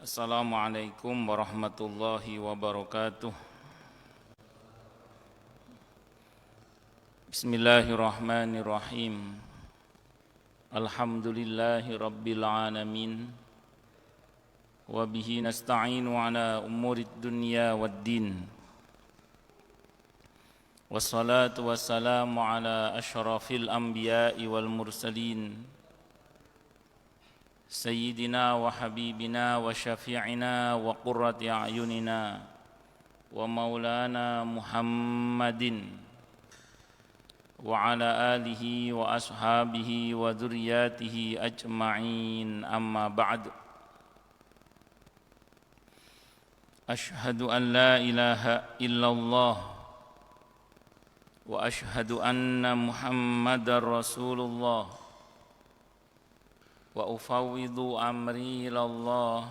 Assalamualaikum warahmatullahi wabarakatuh. Bismillahirrahmanirrahim. Alhamdulillahi rabbil alamin. Wa bihi nasta'inu ala umurid dunya waddin. Wassalatu wassalamu ala asyrafil anbiya'i wal mursalin. Sayyidina wa habibina wa syafi'ina wa qurrati a'yunina wa maulana Muhammadin wa ala alihi wa ashabihi wa dzurriyyatihi ajma'in, amma ba'd. Ashhadu an la ilaha illallah wa ashhadu anna Muhammadar Rasulullah wa ufawwidu amri ilallah.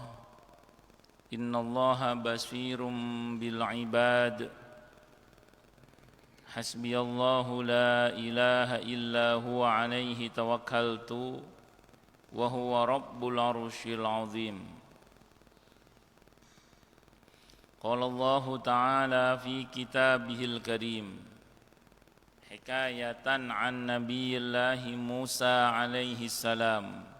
Innallaha basirum bil ibad. Hasbiyallahu la ilaha illa huwa alaihi tawakkaltu wa huwa rabbul arsyil azim. Qala Allah ta'ala fi kitabihil karim hikayatan an nabiyillahi Musa alaihi salam.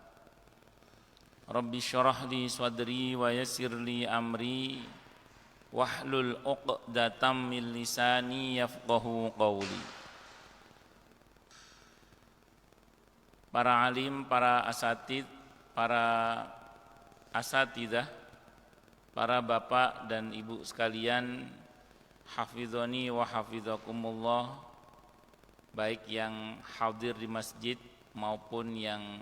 Rabbi syrah li sadri wa yassir li amri wahlul 'uqdatam min lisani yafqahu qawli. Para alim, para asatid, para asatidah, para bapak dan ibu sekalian, hafizoni wa hafizakumullah, baik yang hadir di masjid maupun yang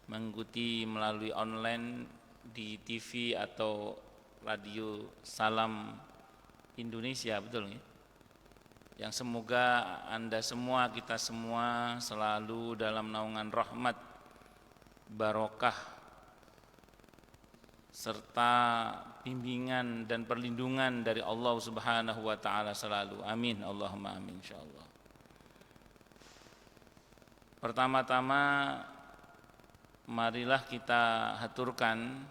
mengikuti melalui online di TV atau radio Salam Indonesia, betul nggih? Yang semoga Anda semua, kita semua selalu dalam naungan rahmat, barokah serta bimbingan dan perlindungan dari Allah Subhanahu wa taala selalu. Amin, Allahumma amin insyaallah. Pertama-tama marilah kita haturkan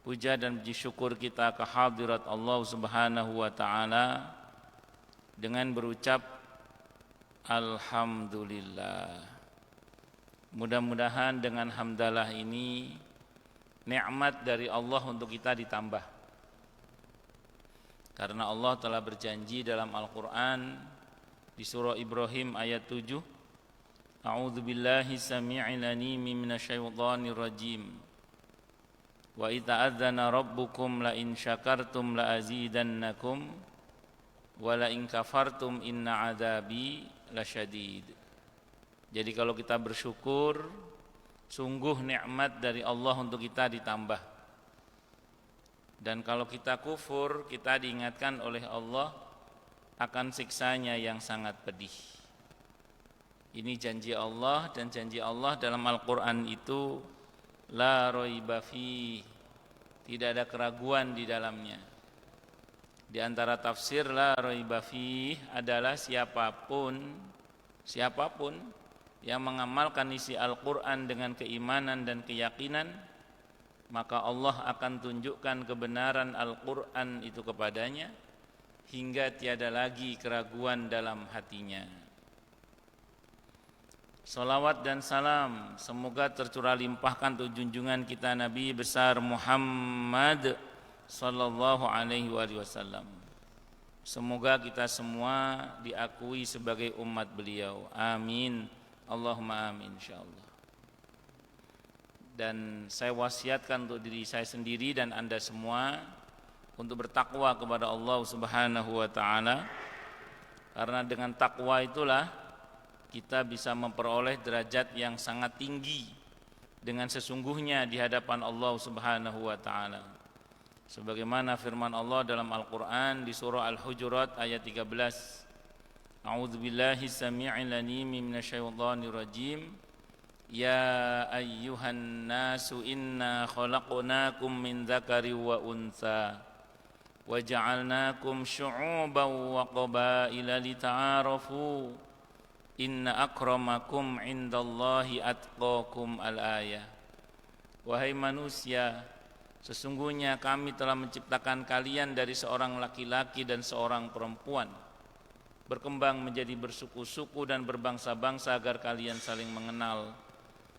puja dan puji syukur kita ke hadirat Allah Subhanahu wa taala dengan berucap alhamdulillah. Mudah-mudahan dengan hamdalah ini nikmat dari Allah untuk kita ditambah. Karena Allah telah berjanji dalam Al-Qur'an di surah Ibrahim ayat 7, A'udzu billahi samii'il 'aliim minasyaitonir rajim. Wa idza adzana rabbukum la in syakartum la azidannakum wa la in kafartum inna 'adzabi lasyadid. Jadi kalau kita bersyukur, sungguh nikmat dari Allah untuk kita ditambah. Dan kalau kita kufur, kita diingatkan oleh Allah akan siksanya yang sangat pedih. Ini janji Allah, dan janji Allah dalam Al-Quran itu la raiba fi, tidak ada keraguan di dalamnya. Di antara tafsir la raiba fi adalah siapapun yang mengamalkan isi Al-Quran dengan keimanan dan keyakinan, maka Allah akan tunjukkan kebenaran Al-Quran itu kepadanya hingga tiada lagi keraguan dalam hatinya. Salawat dan salam semoga tercurah limpahkan untuk junjungan kita Nabi besar Muhammad sallallahu alaihi wasallam. Semoga kita semua diakui sebagai umat beliau. Amin. Allahumma amin insyaallah. Dan saya wasiatkan untuk diri saya sendiri dan Anda semua untuk bertakwa kepada Allah Subhanahu wa taala. Karena dengan takwa itulah kita bisa memperoleh derajat yang sangat tinggi dengan sesungguhnya di hadapan Allah Subhanahu wa taala. Sebagaimana firman Allah dalam Al-Qur'an di surah Al-Hujurat ayat 13. A'udzu billahi samii'il 'aliim minasyaitonir rajim. Ya ayyuhan nasu inna khalaqnakum min dzakarin wa untha wa ja'alnakum syu'uban wa qabaila lita'arafu. Inna akramakum indallahi atqakum al-ayah. Wahai manusia, Sesungguhnya kami telah menciptakan kalian dari seorang laki-laki dan seorang perempuan, berkembang menjadi bersuku-suku dan berbangsa-bangsa agar kalian saling mengenal.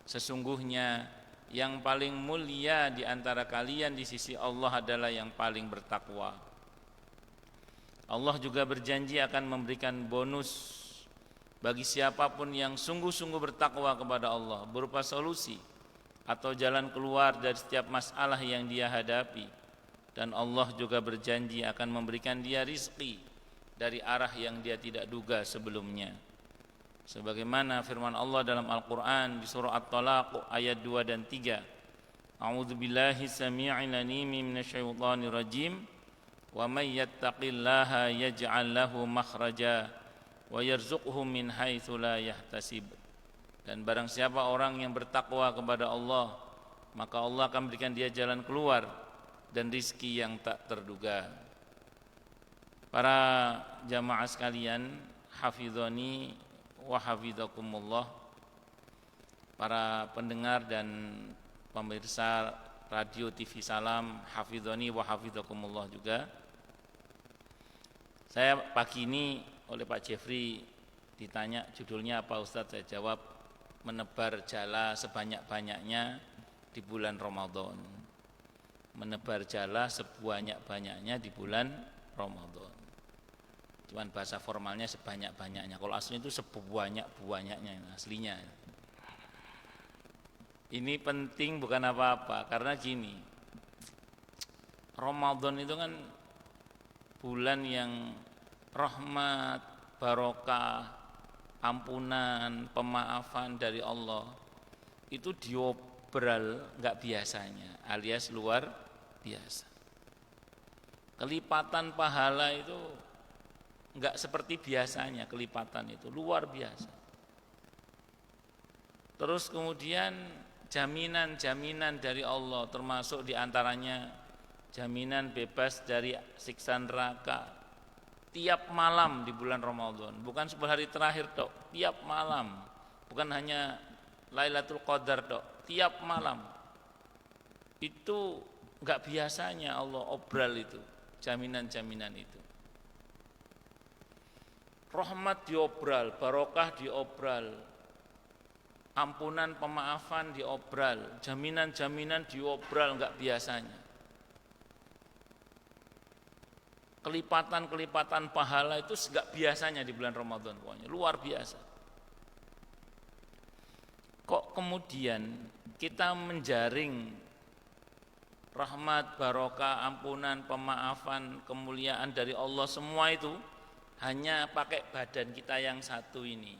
Sesungguhnya yang paling mulia di antara kalian di sisi Allah adalah yang paling bertakwa. Allah juga berjanji akan memberikan bonus bagi siapapun yang sungguh-sungguh bertakwa kepada Allah, berupa solusi atau jalan keluar dari setiap masalah yang dia hadapi. Dan Allah juga berjanji akan memberikan dia rizki dari arah yang dia tidak duga sebelumnya. Sebagaimana firman Allah dalam Al-Quran di surah At-Talaq ayat 2 dan 3. A'udzu billahi samii'il 'aliim minasyaitonir rajim. Wa may yattaqillaha yaj'al lahu makhraja wa yarzuqhu min haitsu la yahtasib. Dan barang siapa orang yang bertakwa kepada Allah, maka Allah akan berikan dia jalan keluar dan rizki yang tak terduga. Para jamaah sekalian, hafizani wa hafizakumullah, para pendengar dan pemirsa radio TV Salam, hafizani wa hafizakumullah juga. Saya pagi ini oleh Pak Jeffrey ditanya judulnya apa Ustadz, saya jawab menebar jala sebanyak-banyaknya di bulan Ramadan. Menebar jala sebanyak-banyaknya di bulan Ramadan. Cuman bahasa formalnya sebanyak-banyaknya. Kalau aslinya itu sebanyak-banyaknya aslinya. Ini penting bukan apa-apa, karena gini, Ramadan itu kan bulan yang rahmat, barokah, ampunan, pemaafan dari Allah itu diobral enggak biasanya, alias luar biasa. Kelipatan pahala itu enggak seperti biasanya, kelipatan itu luar biasa. Terus kemudian jaminan-jaminan dari Allah, termasuk diantaranya jaminan bebas dari siksa neraka tiap malam di bulan Ramadan, bukan 10 hari terakhir tok, tiap malam, bukan hanya Lailatul Qadar tok, tiap malam. Itu enggak biasanya Allah obral itu, jaminan-jaminan itu. Rahmat diobral, barokah diobral, ampunan pemaafan diobral, jaminan-jaminan diobral enggak biasanya. Kelipatan-kelipatan pahala itu enggak biasanya di bulan Ramadan, pokoknya luar biasa. Kok kemudian kita menjaring rahmat, barokah, ampunan, pemaafan, kemuliaan dari Allah semua itu hanya pakai badan kita yang satu ini?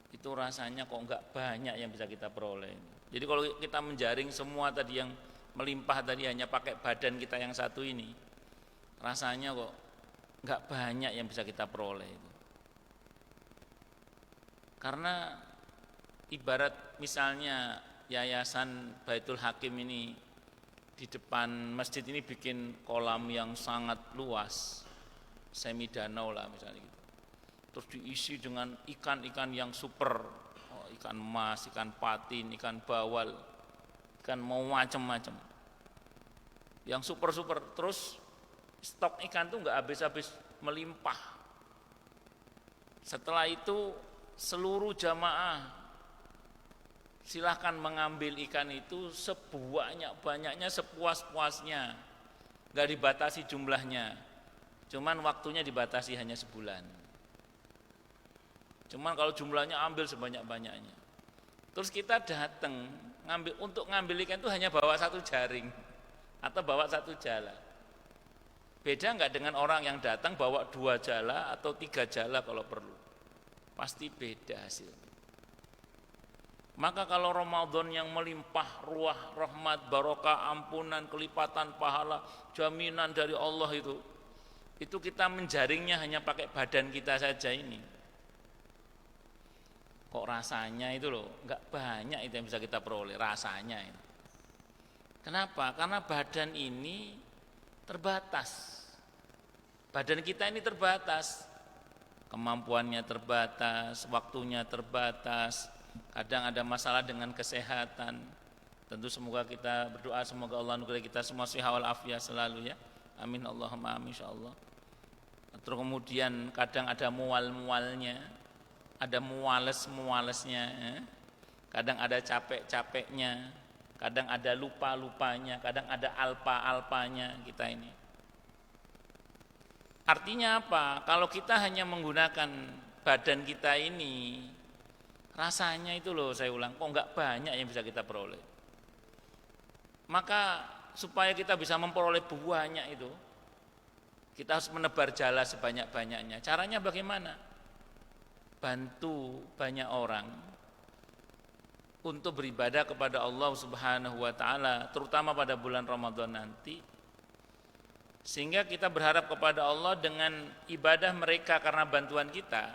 Itu rasanya kok enggak banyak yang bisa kita peroleh. Jadi kalau kita menjaring semua tadi yang melimpah tadi hanya pakai badan kita yang satu ini, rasanya kok enggak banyak yang bisa kita peroleh itu. Karena ibarat misalnya Yayasan Baitul Hakim ini di depan masjid ini bikin kolam yang sangat luas, semi danau lah misalnya gitu. Terus diisi dengan ikan-ikan yang super, ikan emas, ikan patin, ikan bawal, ikan mau macam-macam. Yang super-super, terus stok ikan tuh enggak habis-habis, melimpah. Setelah itu seluruh jamaah silahkan mengambil ikan itu sebanyak-banyaknya, sepuas-puasnya, enggak dibatasi jumlahnya. Cuman waktunya dibatasi hanya sebulan. Cuman kalau jumlahnya ambil sebanyak-banyaknya. Terus kita datang untuk ngambil ikan itu hanya bawa satu jaring atau bawa satu jala. Beda enggak dengan orang yang datang bawa 2 jala atau 3 jala kalau perlu? Pasti beda hasilnya. Maka kalau Ramadan yang melimpah ruah, rahmat, barokah, ampunan, kelipatan pahala, jaminan dari Allah itu kita menjaringnya hanya pakai badan kita saja ini. Kok rasanya itu loh, enggak banyak itu yang bisa kita peroleh rasanya ini. Kenapa? Karena badan ini terbatas. Badan kita ini terbatas, kemampuannya terbatas, waktunya terbatas, kadang ada masalah dengan kesehatan, Tentu semoga kita berdoa semoga Allah anugerah kita semua sehat wal afiat selalu ya. Amin Allahumma amin insyaallah. Terus kemudian kadang ada mual-mualnya, ada muales-mualesnya, ya. Kadang ada capek-capeknya, kadang ada lupa-lupanya, kadang ada alpa-alpanya kita ini. Artinya apa? Kalau kita hanya menggunakan badan kita ini, rasanya itu loh saya ulang, kok enggak banyak yang bisa kita peroleh. Maka supaya kita bisa memperoleh buahnya itu, kita harus menebar jala sebanyak-banyaknya. Caranya bagaimana? Bantu banyak orang untuk beribadah kepada Allah Subhanahu wa taala, terutama pada bulan Ramadan nanti. Sehingga kita berharap kepada Allah dengan ibadah mereka karena bantuan kita,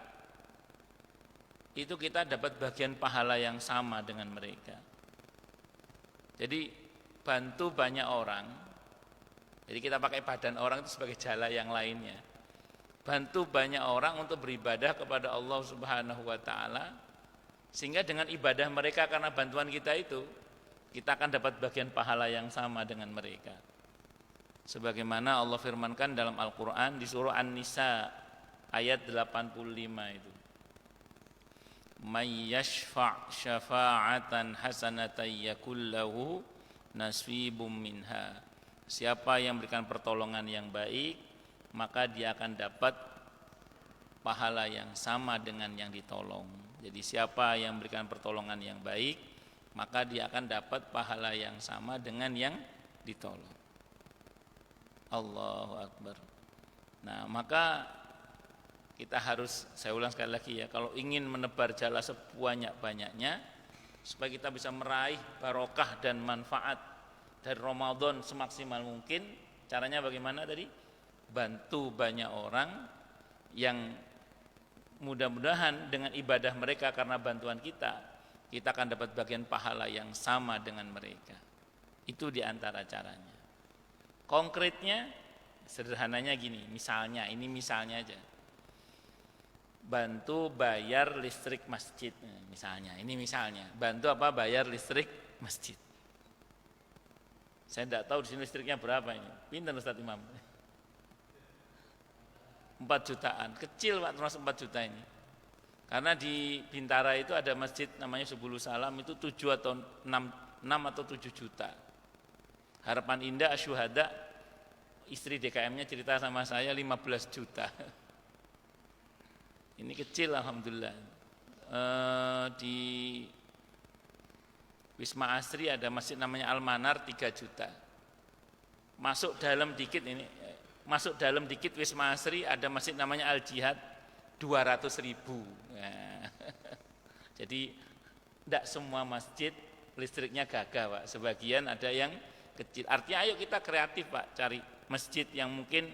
itu kita dapat bagian pahala yang sama dengan mereka. Jadi bantu banyak orang. Jadi kita pakai badan orang itu sebagai jala yang lainnya. Bantu banyak orang untuk beribadah kepada Allah Subhanahu wa taala, sehingga dengan ibadah mereka karena bantuan kita itu, kita akan dapat bagian pahala yang sama dengan mereka. Sebagaimana Allah firmankan dalam Al-Qur'an di surah An-Nisa ayat 85 itu. May yashfa' syafa'atan hasanatan yakul lahu nasibum minha. Siapa yang memberikan pertolongan yang baik, maka dia akan dapat pahala yang sama dengan yang ditolong. Jadi siapa yang memberikan pertolongan yang baik, maka dia akan dapat pahala yang sama dengan yang ditolong. Allahu Akbar. Nah, maka kita harus, saya ulang sekali lagi ya, kalau ingin menebar jala sebanyak-banyaknya supaya kita bisa meraih barokah dan manfaat dari Ramadan semaksimal mungkin, caranya bagaimana tadi? Bantu banyak orang yang mudah-mudahan dengan ibadah mereka karena bantuan kita akan dapat bagian pahala yang sama dengan mereka. Itu diantara caranya. Konkretnya, sederhananya gini, misalnya, ini misalnya aja. Bantu bayar listrik masjid, misalnya, ini misalnya. Bantu apa? Bayar listrik masjid. Saya tidak tahu di sini listriknya berapa ini. Pinter Ustaz Imam. 4 jutaan, kecil Pak termasuk 4 juta ini. Karena di Bintara itu ada masjid namanya Subulus Salam, itu 7 atau 6 atau 7 juta. Harapan Indah Asyuhada, istri DKM-nya cerita sama saya 15 juta. Ini kecil alhamdulillah. Di Wisma Asri ada masjid namanya Al-Manar 3 juta. Masuk dalam dikit Wisma Asri ada masjid namanya Al-Jihad 200.000. Nah, jadi tidak semua masjid listriknya gagah Pak. Sebagian ada yang kecil. Artinya ayo kita kreatif Pak, cari masjid yang mungkin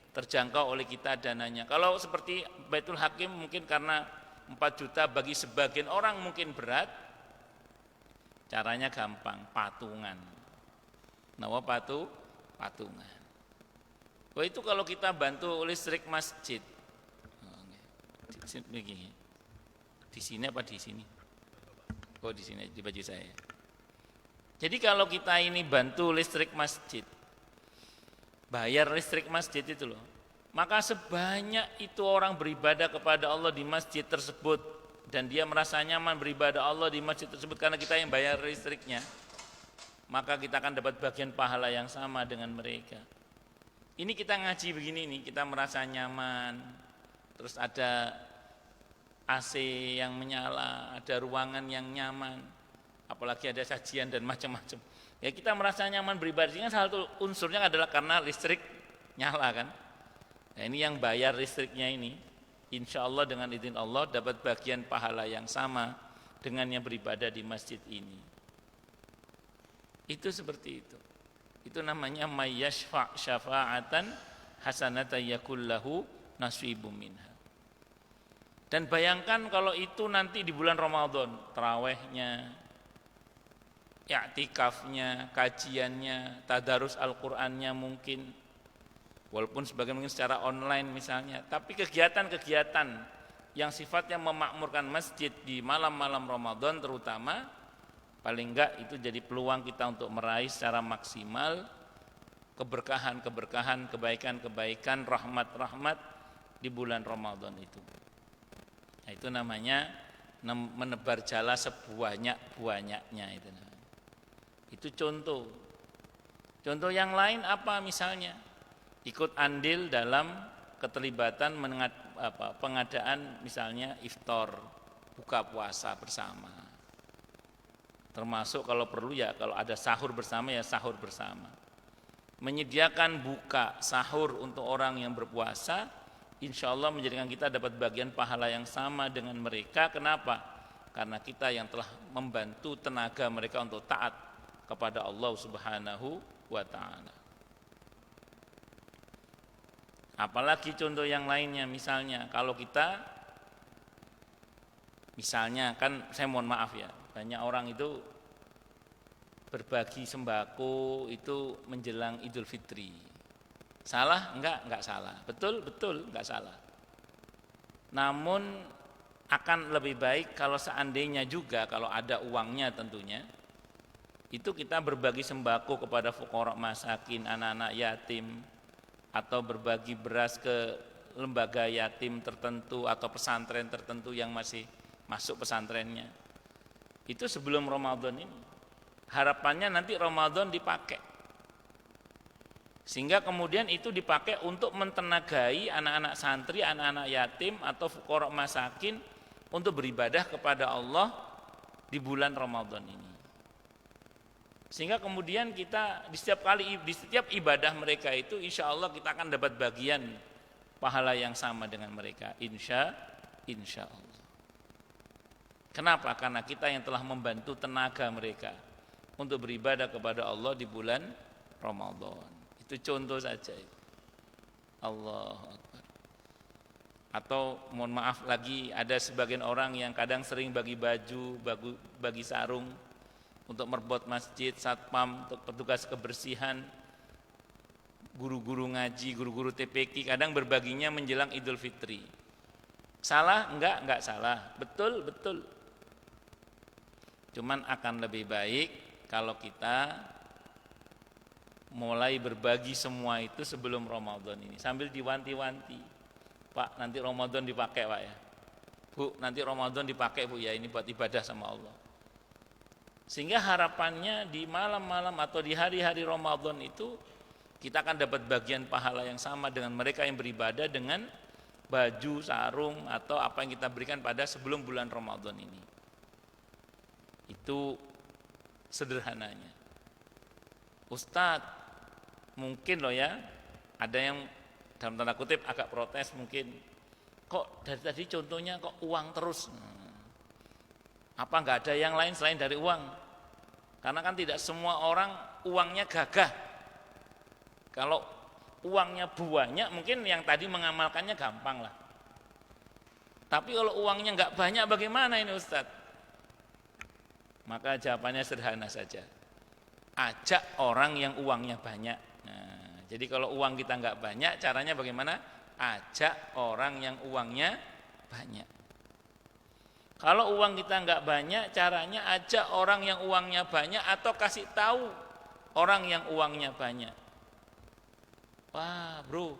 terjangkau oleh kita dananya. Kalau seperti Baitul Hakim mungkin karena 4 juta bagi sebagian orang mungkin berat. Caranya gampang, patungan. Nawa patungan. Wah itu kalau kita bantu listrik masjid. Di sini apa di sini? Oh di sini di baju saya. Jadi kalau kita ini bantu listrik masjid, bayar listrik masjid itu loh, maka sebanyak itu orang beribadah kepada Allah di masjid tersebut dan dia merasa nyaman beribadah Allah di masjid tersebut karena kita yang bayar listriknya, maka kita akan dapat bagian pahala yang sama dengan mereka. Ini kita ngaji begini nih, kita merasa nyaman, terus ada AC yang menyala, ada ruangan yang nyaman, apalagi ada sajian dan macam-macam. Ya kita merasa nyaman beribadah, kan salah satu unsurnya adalah karena listrik nyala kan. Nah ini yang bayar listriknya ini, insya Allah dengan izin Allah dapat bagian pahala yang sama dengan yang beribadah di masjid ini. Itu seperti itu. Itu namanya mayyashfa' syafa'atan hasanatan yakul lahu nasibum minha. Dan bayangkan kalau itu nanti di bulan Ramadan, tarawehnya, i'tikafnya, kajiannya, tadarus Al-Qur'annya mungkin, walaupun sebagian mungkin secara online misalnya, tapi kegiatan-kegiatan yang sifatnya memakmurkan masjid di malam-malam Ramadan terutama, Paling enggak itu jadi peluang kita untuk meraih secara maksimal keberkahan-keberkahan, kebaikan-kebaikan, rahmat-rahmat di bulan Ramadan itu. Nah, itu namanya menebar jala sebanyak-banyaknya itu. Itu contoh. Contoh yang lain apa misalnya? Ikut andil dalam keterlibatan pengadaan misalnya iftar, buka puasa bersama. Termasuk kalau perlu ya kalau ada sahur bersama ya sahur bersama. Menyediakan buka sahur untuk orang yang berpuasa, insya Allah menjadikan kita dapat bagian pahala yang sama dengan mereka. Kenapa? Karena kita yang telah membantu tenaga mereka untuk taat kepada Allah Subhanahu wa ta'ala. Apalagi contoh yang lainnya, misalnya kalau kita misalnya kan saya mohon maaf ya, banyak orang itu berbagi sembako itu menjelang Idul Fitri. Salah? Enggak salah. Betul, enggak salah. Namun akan lebih baik kalau seandainya juga kalau ada uangnya tentunya, itu kita berbagi sembako kepada fuqara masakin, anak-anak yatim, atau berbagi beras ke lembaga yatim tertentu atau pesantren tertentu yang masih masuk pesantrennya. Itu sebelum Ramadan ini. Harapannya nanti Ramadan dipakai. Sehingga kemudian itu dipakai untuk mentenagai anak-anak santri, anak-anak yatim atau fuqara masakin untuk beribadah kepada Allah di bulan Ramadan ini. Sehingga kemudian kita di setiap ibadah mereka itu insya Allah kita akan dapat bagian pahala yang sama dengan mereka. Insya Allah. Kenapa? Karena kita yang telah membantu tenaga mereka untuk beribadah kepada Allah di bulan Ramadan. Itu contoh saja. Allahu Akbar. Atau mohon maaf lagi, ada sebagian orang yang kadang sering bagi baju, bagi sarung untuk merbot masjid, satpam, untuk petugas kebersihan, guru-guru ngaji, guru-guru TPQ, kadang berbaginya menjelang Idul Fitri. Salah? Enggak salah. Betul. Cuman akan lebih baik kalau kita mulai berbagi semua itu sebelum Ramadan ini, sambil diwanti-wanti. Pak, nanti Ramadan dipakai Pak ya. Bu, nanti Ramadan dipakai Bu ya, ini buat ibadah sama Allah. Sehingga harapannya di malam-malam atau di hari-hari Ramadan itu kita akan dapat bagian pahala yang sama dengan mereka yang beribadah dengan baju, sarung atau apa yang kita berikan pada sebelum bulan Ramadan ini. Itu sederhananya. Ustadz, mungkin loh ya, ada yang dalam tanda kutip agak protes mungkin, kok dari tadi contohnya kok uang terus. Apa enggak ada yang lain selain dari uang? Karena kan tidak semua orang uangnya gagah. Kalau uangnya banyak mungkin yang tadi mengamalkannya gampang lah. Tapi kalau uangnya enggak banyak bagaimana ini Ustadz? Maka jawabannya sederhana saja. Ajak orang yang uangnya banyak. Nah, jadi kalau uang kita enggak banyak, caranya bagaimana? Ajak orang yang uangnya banyak. Kalau uang kita enggak banyak, caranya ajak orang yang uangnya banyak atau kasih tahu orang yang uangnya banyak. Wah bro,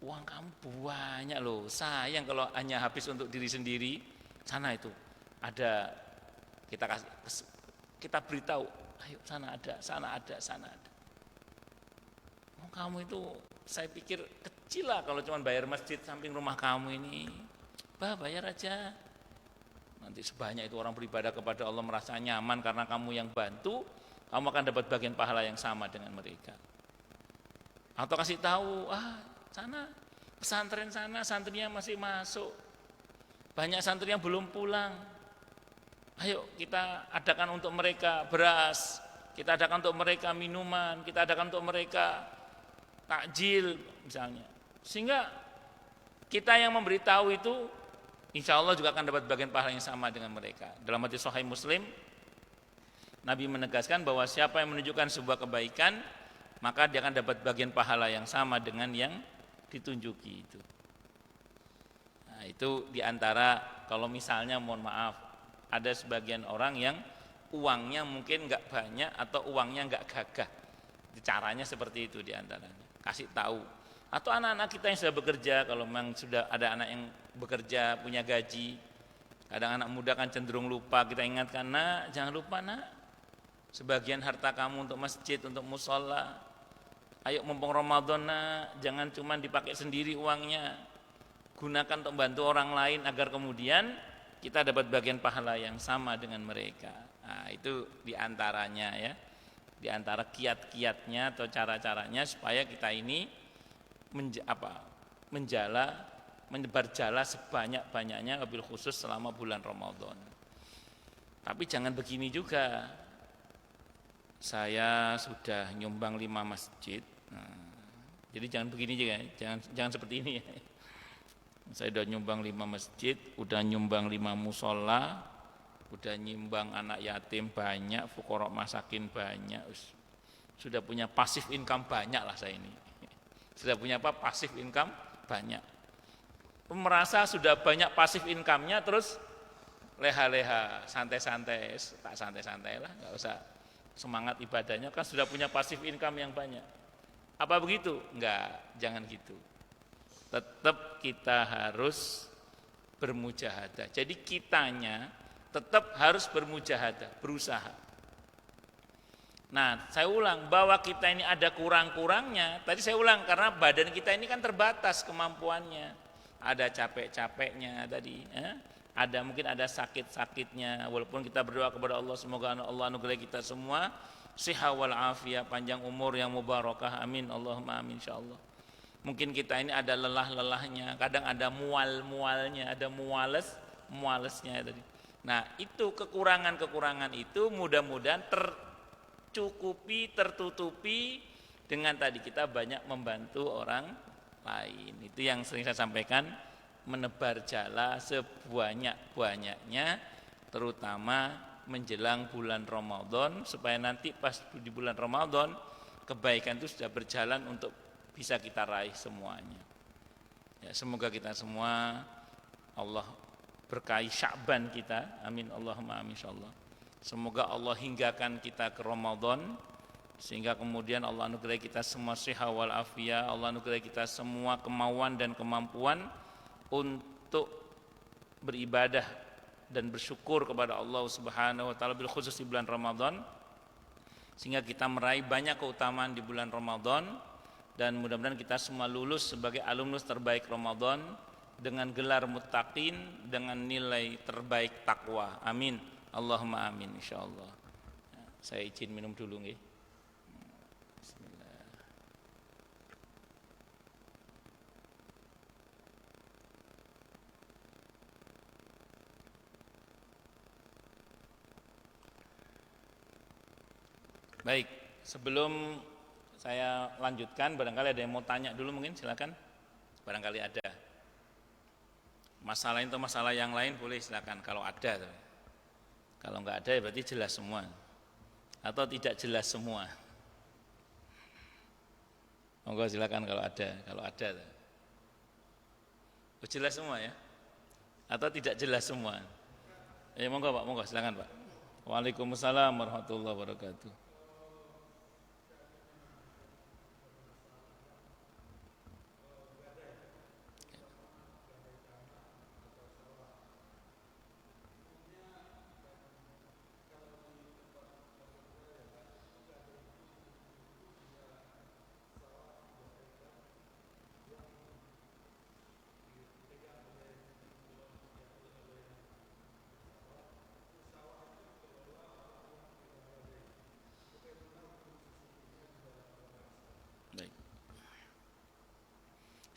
uang kamu banyak loh, sayang kalau hanya habis untuk diri sendiri. Sana itu ada, kita beritahu, ayo sana ada. Oh, kamu itu saya pikir kecil lah kalau cuma bayar masjid samping rumah kamu ini. Bayar aja. Nanti sebanyak itu orang beribadah kepada Allah merasa nyaman karena kamu yang bantu, kamu akan dapat bagian pahala yang sama dengan mereka. Atau kasih tahu, sana pesantren sana santrinya masih masuk, banyak santri yang belum pulang. Ayo kita adakan untuk mereka beras, kita adakan untuk mereka minuman, kita adakan untuk mereka takjil misalnya. Sehingga kita yang memberitahu itu insya Allah juga akan dapat bagian pahala yang sama dengan mereka. Dalam hadis Sahih Muslim, Nabi menegaskan bahwa siapa yang menunjukkan sebuah kebaikan, maka dia akan dapat bagian pahala yang sama dengan yang ditunjuki itu. Nah, itu diantara kalau misalnya mohon maaf, ada sebagian orang yang uangnya mungkin nggak banyak atau uangnya nggak gagah. Caranya seperti itu diantaranya. Kasih tahu. Atau anak-anak kita yang sudah bekerja, kalau memang sudah ada anak yang bekerja punya gaji, kadang anak muda kan cenderung lupa, kita ingatkan, nak jangan lupa nak, sebagian harta kamu untuk masjid, untuk musola, ayo mumpung Ramadan nak, jangan cuma dipakai sendiri uangnya, gunakan untuk bantu orang lain agar kemudian kita dapat bagian pahala yang sama dengan mereka. Nah, itu diantaranya ya, diantara kiat-kiatnya atau cara-caranya supaya kita ini menyebar jala sebanyak-banyaknya, wabil khusus selama bulan Ramadan. Tapi jangan begini juga, saya sudah nyumbang 5 masjid. Jadi jangan begini juga, jangan seperti ini ya. Saya udah nyumbang 5 masjid, udah nyumbang 5 musola, udah nyumbang anak yatim banyak, fuqara masakin banyak, sudah punya pasif income banyak lah saya ini. Sudah punya apa? Pasif income banyak. Merasa sudah banyak pasif income-nya, terus leha-leha, santai-santai, tak santai-santai lah, nggak usah semangat ibadahnya, kan sudah punya pasif income yang banyak. Apa begitu? Enggak, jangan gitu. Tetap kita harus bermujahadah. Jadi kitanya tetap harus bermujahadah, berusaha. Nah, saya ulang, bahwa kita ini ada kurang-kurangnya. Tadi saya ulang, karena badan kita ini kan terbatas kemampuannya. Ada capek-capeknya tadi, ada mungkin ada sakit-sakitnya. Walaupun kita berdoa kepada Allah, semoga Allah anugerah kita semua siha wal afiyah, panjang umur yang mubarakah, amin, Allahumma amin, insyaallah. Mungkin kita ini ada lelah-lelahnya, kadang ada mual-mualnya, ada mualesnya tadi. Nah, itu kekurangan-kekurangan itu mudah-mudahan tercukupi, tertutupi dengan tadi kita banyak membantu orang lain. Itu yang sering saya sampaikan, menebar jala sebanyak-banyaknya, terutama menjelang bulan Ramadan, supaya nanti pas di bulan Ramadan kebaikan itu sudah berjalan untuk bisa kita raih semuanya. Ya, semoga kita semua Allah berkahi Sya'ban kita, amin Allahumma amin insyaallah. Semoga Allah hinggakan kita ke Ramadan, sehingga kemudian Allah anugerah kita semua siha wal afiyah, Allah anugerah kita semua kemauan dan kemampuan untuk beribadah dan bersyukur kepada Allah Subhanahu wa taala, bil khusus di bulan Ramadan, sehingga kita meraih banyak keutamaan di bulan Ramadan, dan mudah-mudahan kita semua lulus sebagai alumnus terbaik Ramadan dengan gelar muttaqin, dengan nilai terbaik takwa. Amin. Allahumma amin insyaallah. Saya izin minum dulu nggih. Bismillah. Baik, sebelum saya lanjutkan, barangkali ada yang mau tanya dulu, mungkin silakan. Barangkali ada. Masalah itu masalah yang lain boleh silakan kalau ada. Kalau enggak ada ya berarti jelas semua. Atau tidak jelas semua. Monggo silakan kalau ada, Oh, jelas semua ya? Atau tidak jelas semua? Ya monggo Pak, monggo silakan Pak. Waalaikumsalam warahmatullahi wabarakatuh.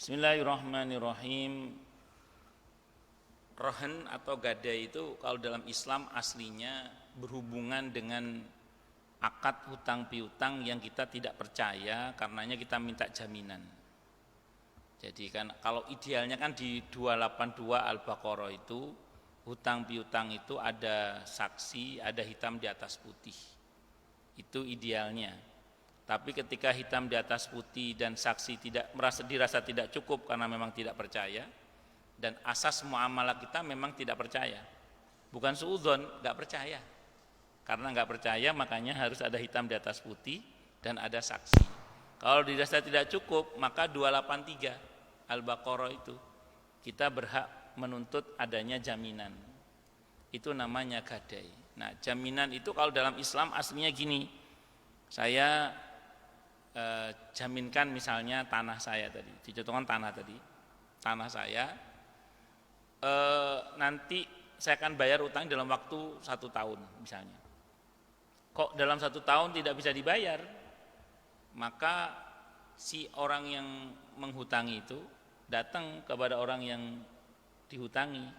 Bismillahirrahmanirrahim. Rohan atau gadai itu kalau dalam Islam aslinya berhubungan dengan akad hutang piutang yang kita tidak percaya, karenanya kita minta jaminan. Jadi kan kalau idealnya kan di 282 Al-Baqarah itu hutang piutang itu ada saksi, ada hitam di atas putih. Itu idealnya. Tapi ketika hitam di atas putih dan saksi dirasa tidak cukup karena memang tidak percaya, dan asas muamalah kita memang tidak percaya, bukan suudzon, nggak percaya. Karena nggak percaya makanya harus ada hitam di atas putih dan ada saksi. Kalau dirasa tidak cukup maka 283 Al-Baqarah itu kita berhak menuntut adanya jaminan. Itu namanya gadai. Nah, jaminan itu kalau dalam Islam aslinya gini. Saya jaminkan misalnya tanah saya tadi, dicontohkan tanah tadi. Tanah saya nanti saya akan bayar utang dalam waktu 1 tahun misalnya. Kok dalam 1 tahun tidak bisa dibayar? Maka si orang yang menghutangi itu datang kepada orang yang dihutangi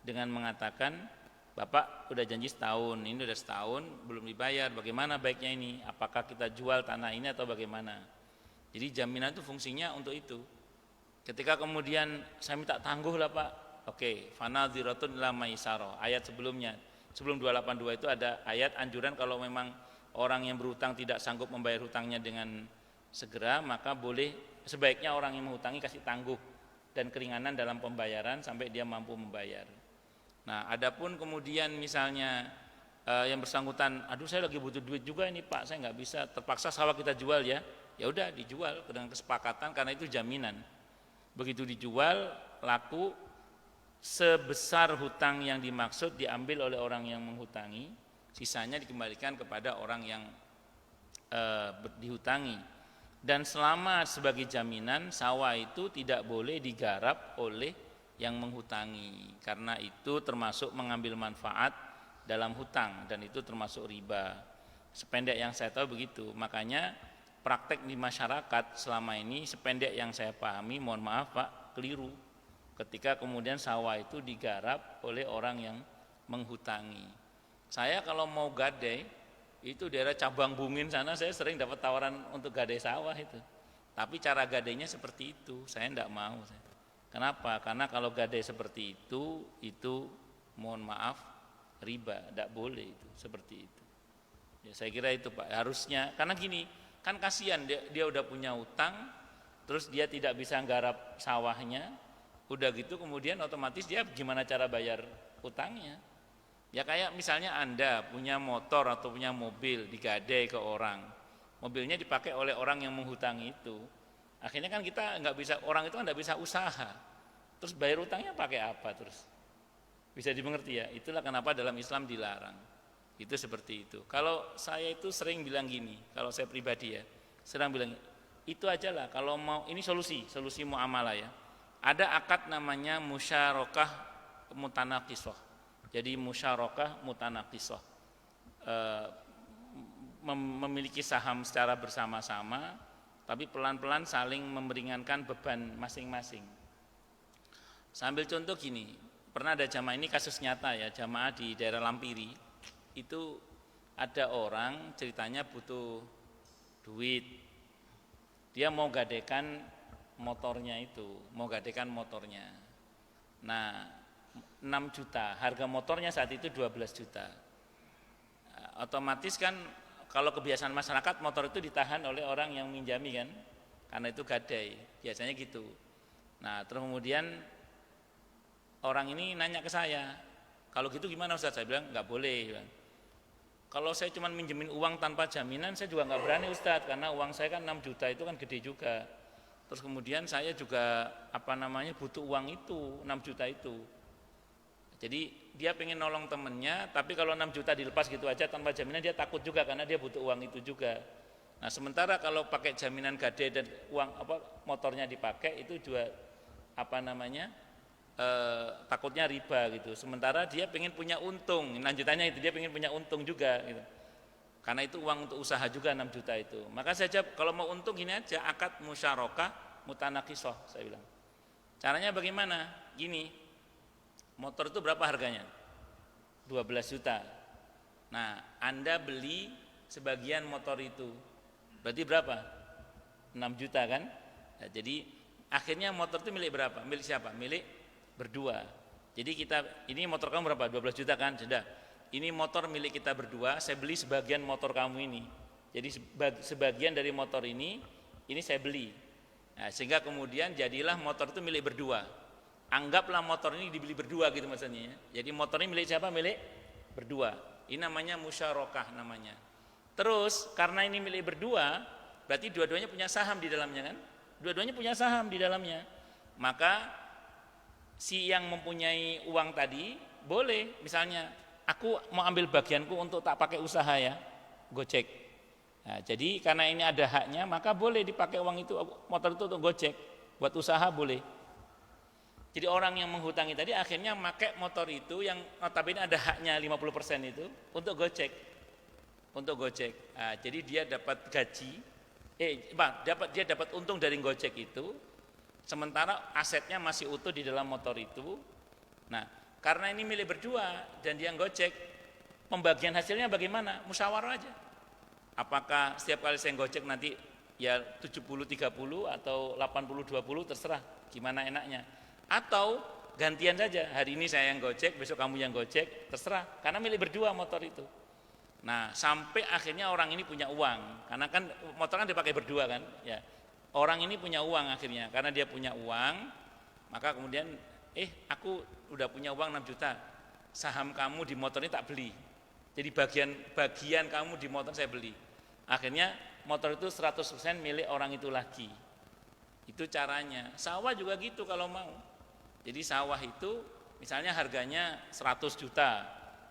dengan mengatakan, Bapak udah janji setahun, ini udah setahun belum dibayar, bagaimana baiknya ini? Apakah kita jual tanah ini atau bagaimana? Jadi jaminan itu fungsinya untuk itu. Ketika kemudian saya minta tangguh lah Pak, oke, fanadhiratun ila maisarah. Ayat sebelumnya, sebelum 282 itu ada ayat anjuran kalau memang orang yang berhutang tidak sanggup membayar hutangnya dengan segera, maka boleh sebaiknya orang yang menghutangi kasih tangguh dan keringanan dalam pembayaran sampai dia mampu membayar. Nah, adapun kemudian misalnya yang bersangkutan, aduh saya lagi butuh duit juga ini Pak, saya nggak bisa, terpaksa sawah kita jual ya, ya udah dijual dengan kesepakatan karena itu jaminan. Begitu dijual laku, sebesar hutang yang dimaksud diambil oleh orang yang menghutangi, sisanya dikembalikan kepada orang yang dihutangi. Dan selama sebagai jaminan, sawah itu tidak boleh digarap oleh yang menghutangi, karena itu termasuk mengambil manfaat dalam hutang dan itu termasuk riba. Sependek yang saya tahu begitu. Makanya praktek di masyarakat selama ini sependek yang saya pahami, mohon maaf Pak, keliru. Ketika kemudian sawah itu digarap oleh orang yang menghutangi. Saya kalau mau gadai itu daerah Cabang Bungin sana saya sering dapat tawaran untuk gadai sawah itu. Tapi cara gadainya seperti itu, saya tidak mau. Kenapa? Karena kalau gadai seperti itu mohon maaf riba, tidak boleh itu seperti itu. Ya saya kira itu Pak, harusnya karena gini, kan kasihan dia udah punya utang, terus dia tidak bisa nggarap sawahnya, udah gitu kemudian otomatis dia gimana cara bayar utangnya? Ya kayak misalnya Anda punya motor atau punya mobil digadai ke orang, mobilnya dipakai oleh orang yang menghutangi itu. Akhirnya kan kita nggak bisa, orang itu kan nggak bisa usaha, terus bayar utangnya pakai apa terus? Bisa dimengerti ya? Itulah kenapa dalam Islam dilarang. Itu seperti itu. Kalau saya itu sering bilang gini, kalau saya pribadi ya, sering bilang itu aja lah. Kalau mau ini solusi muamalah ya. Ada akad namanya musyarakah mutanaqishah. Jadi musyarakah mutanaqishah. Memiliki saham secara bersama-sama, tapi pelan-pelan saling memeringankan beban masing-masing. Sambil contoh gini, pernah ada jamaah, ini kasus nyata ya, jamaah di daerah Lampiri, itu ada orang ceritanya butuh duit, dia mau gadekan motornya itu, Nah 6 juta, harga motornya saat itu 12 juta. Otomatis kan kalau kebiasaan masyarakat motor itu ditahan oleh orang yang minjami kan, karena itu gadai, biasanya gitu. Nah terus kemudian orang ini nanya ke saya, kalau gitu gimana Ustaz? Saya bilang nggak boleh. Kalau saya cuma minjemin uang tanpa jaminan, saya juga nggak berani Ustaz, karena uang saya kan 6 juta itu kan gede juga. Terus kemudian saya juga butuh uang itu 6 juta itu. Jadi dia pengen nolong temennya, tapi kalau 6 juta dilepas gitu aja tanpa jaminan dia takut juga karena dia butuh uang itu juga. Nah sementara kalau pakai jaminan gadai dan uang motornya dipakai itu juga takutnya riba gitu. Sementara dia pengen punya untung, lanjutannya itu dia pengen punya untung juga gitu. Karena itu uang untuk usaha juga 6 juta itu. Maka saya jawab kalau mau untung gini aja, akad musyarakah mutanaqishah saya bilang. Caranya bagaimana? Gini. Motor itu berapa harganya? 12 juta. Nah, Anda beli sebagian motor itu. Berarti berapa? 6 juta kan? Nah, jadi akhirnya motor itu milik berapa? Milik siapa? Milik berdua. Jadi ini motor kamu berapa? 12 juta kan? Sudah. Ini motor milik kita berdua, saya beli sebagian motor kamu ini. Jadi sebagian dari motor ini saya beli. Nah, sehingga kemudian jadilah motor itu milik berdua. Anggaplah motor ini dibeli berdua gitu maksudnya. Jadi motor ini milik siapa? Milik berdua. Ini namanya musyarakah namanya. Terus karena ini milik berdua, berarti dua-duanya punya saham di dalamnya kan? Dua-duanya punya saham di dalamnya. Maka si yang mempunyai uang tadi boleh, misalnya aku mau ambil bagianku untuk tak pakai usaha ya, Gojek. Nah, jadi karena ini ada haknya, maka boleh dipakai uang itu, motor itu untuk Gojek, buat usaha boleh. Jadi orang yang menghutangi tadi akhirnya pakai motor itu yang notabene ada haknya 50% itu untuk Gojek. Untuk Gojek. Nah, jadi dia dapat gaji, dia dapat untung dari Gojek itu, sementara asetnya masih utuh di dalam motor itu. Nah, karena ini milik berdua dan dia Gojek, pembagian hasilnya bagaimana? Musyawarah aja. Apakah setiap kali saya Gojek nanti ya 70-30 atau 80-20 terserah, gimana enaknya. Atau gantian saja, hari ini saya yang Gojek, besok kamu yang Gojek, terserah, karena milik berdua motor itu. Nah, sampai akhirnya orang ini punya uang, karena kan motor kan dipakai berdua kan, ya. Orang ini punya uang akhirnya, karena dia punya uang, maka kemudian, aku udah punya uang 6 juta, saham kamu di motor ini tak beli. Jadi bagian kamu di motor saya beli. Akhirnya motor itu 100% milik orang itu lagi. Itu caranya. Sawah juga gitu kalau mau. Jadi sawah itu misalnya harganya 100 juta.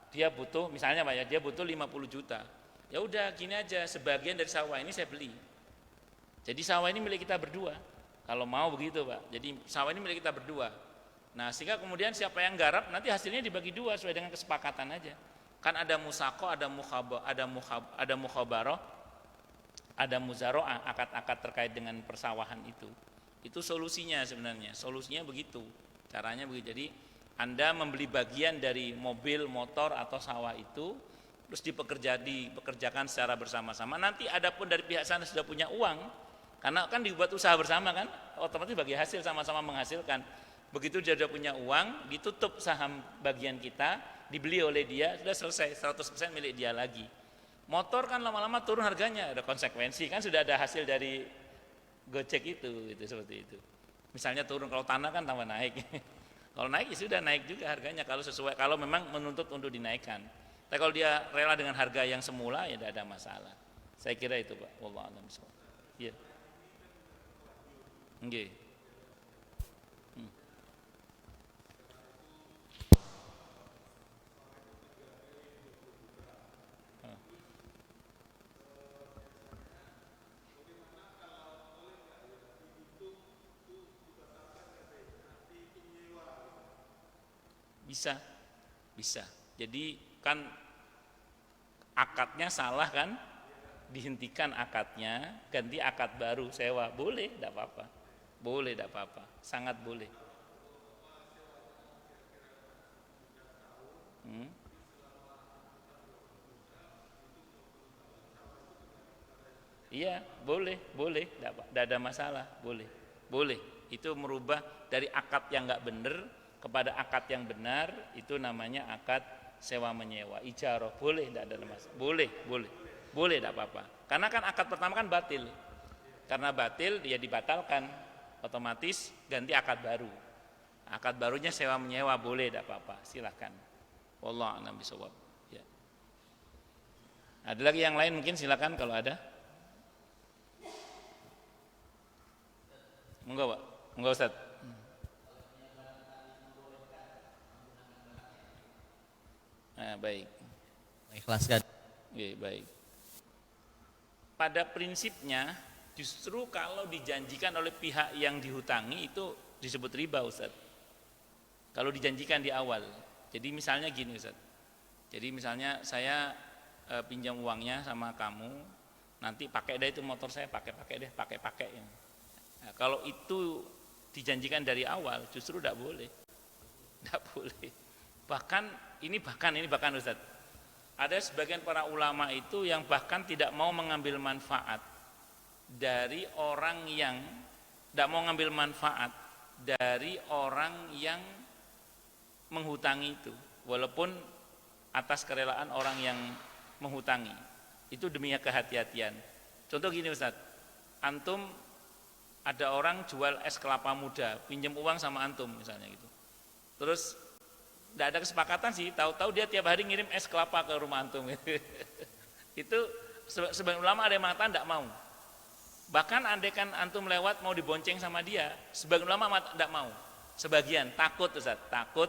Dia butuh misalnya Pak ya, dia butuh 50 juta. Ya udah gini aja, sebagian dari sawah ini saya beli. Jadi sawah ini milik kita berdua. Kalau mau begitu Pak. Jadi sawah ini milik kita berdua. Nah, sehingga kemudian siapa yang garap nanti hasilnya dibagi dua sesuai dengan kesepakatan aja. Kan ada musako, ada mukhabarah, ada muzaroah, akad-akad terkait dengan persawahan itu. Itu solusinya sebenarnya. Solusinya begitu. Caranya begitu. Jadi Anda membeli bagian dari mobil, motor atau sawah itu, terus dipekerjakan secara bersama-sama. Nanti adapun dari pihak sana sudah punya uang, karena kan dibuat usaha bersama kan, otomatis bagi hasil sama-sama menghasilkan. Begitu dia sudah punya uang, ditutup saham bagian kita, dibeli oleh dia, sudah selesai, 100% milik dia lagi. Motor kan lama-lama turun harganya, ada konsekuensi kan, sudah ada hasil dari Gojek itu seperti itu. Misalnya turun, kalau tanah kan tambah naik. Kalau naik ya sudah naik juga harganya kalau sesuai, kalau memang menuntut untuk dinaikkan. Tapi kalau dia rela dengan harga yang semula ya tidak ada masalah. Saya kira itu Pak. Wallahu a'lam bishawab. Iya. Nggih. Bisa. Jadi kan akadnya salah kan, dihentikan akadnya, ganti akad baru sewa, boleh, tidak apa-apa. Boleh, tidak apa-apa, sangat boleh. Iya, boleh, tidak ada masalah, boleh. Itu merubah dari akad yang nggak benar kepada akad yang benar, itu namanya akad sewa menyewa, ijarah, boleh, tidak ada masalah, boleh, tidak apa-apa. Karena kan akad pertama kan batil, karena batil dia dibatalkan, otomatis ganti akad baru. Akad barunya sewa menyewa, boleh, tidak apa-apa, silahkan. Wallahu a'lam bishawab. Ya. Ada lagi yang lain mungkin silakan kalau ada. Enggak Pak, enggak Ustaz. Nah, baik. Ikhlaskan. Oke, baik. Pada prinsipnya justru kalau dijanjikan oleh pihak yang dihutangi itu disebut riba Ustaz. Kalau dijanjikan di awal. Jadi misalnya gini Ustaz. Jadi misalnya saya pinjam uangnya sama kamu, nanti pakai deh itu motor saya, pakai ya. Nah, kalau itu dijanjikan dari awal justru tidak boleh. Tidak boleh. Bahkan Ustaz. Ada sebagian para ulama itu yang bahkan tidak mau mengambil manfaat dari orang yang tidak mau mengambil manfaat dari orang yang menghutangi itu, walaupun atas kerelaan orang yang menghutangi. Itu demi kehati-hatian. Contoh gini Ustaz. Antum ada orang jual es kelapa muda, pinjam uang sama antum misalnya gitu. Terus Tidak ada kesepakatan sih, tahu-tahu dia tiap hari ngirim es kelapa ke rumah antum. Itu sebagian ulama ada yang mengatakan tidak mau. Bahkan andaikan antum lewat mau dibonceng sama dia, sebagian ulama tidak mau. Sebagian takut Ustaz, takut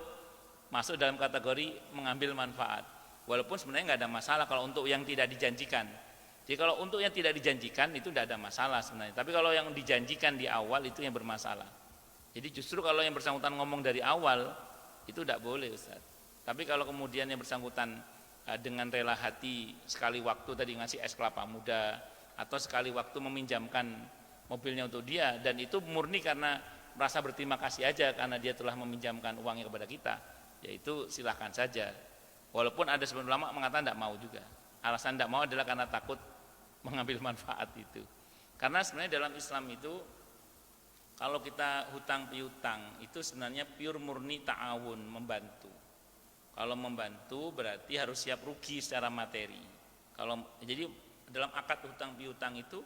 masuk dalam kategori mengambil manfaat. Walaupun sebenarnya nggak ada masalah kalau untuk yang tidak dijanjikan. Jadi kalau untuk yang tidak dijanjikan itu tidak ada masalah sebenarnya. Tapi kalau yang dijanjikan di awal itu yang bermasalah. Jadi justru kalau yang bersangkutan ngomong dari awal itu tidak boleh Ustaz. Tapi kalau kemudian yang bersangkutan dengan rela hati sekali waktu tadi ngasih es kelapa muda atau sekali waktu meminjamkan mobilnya untuk dia dan itu murni karena merasa berterima kasih aja karena dia telah meminjamkan uangnya kepada kita, yaitu silahkan saja. Walaupun ada sebagian ulama mengatakan tidak mau juga. Alasan tidak mau adalah karena takut mengambil manfaat itu. Karena sebenarnya dalam Islam itu kalau kita hutang piutang itu sebenarnya pure murni ta'awun, membantu. Kalau membantu berarti harus siap rugi secara materi. Jadi dalam akad hutang piutang itu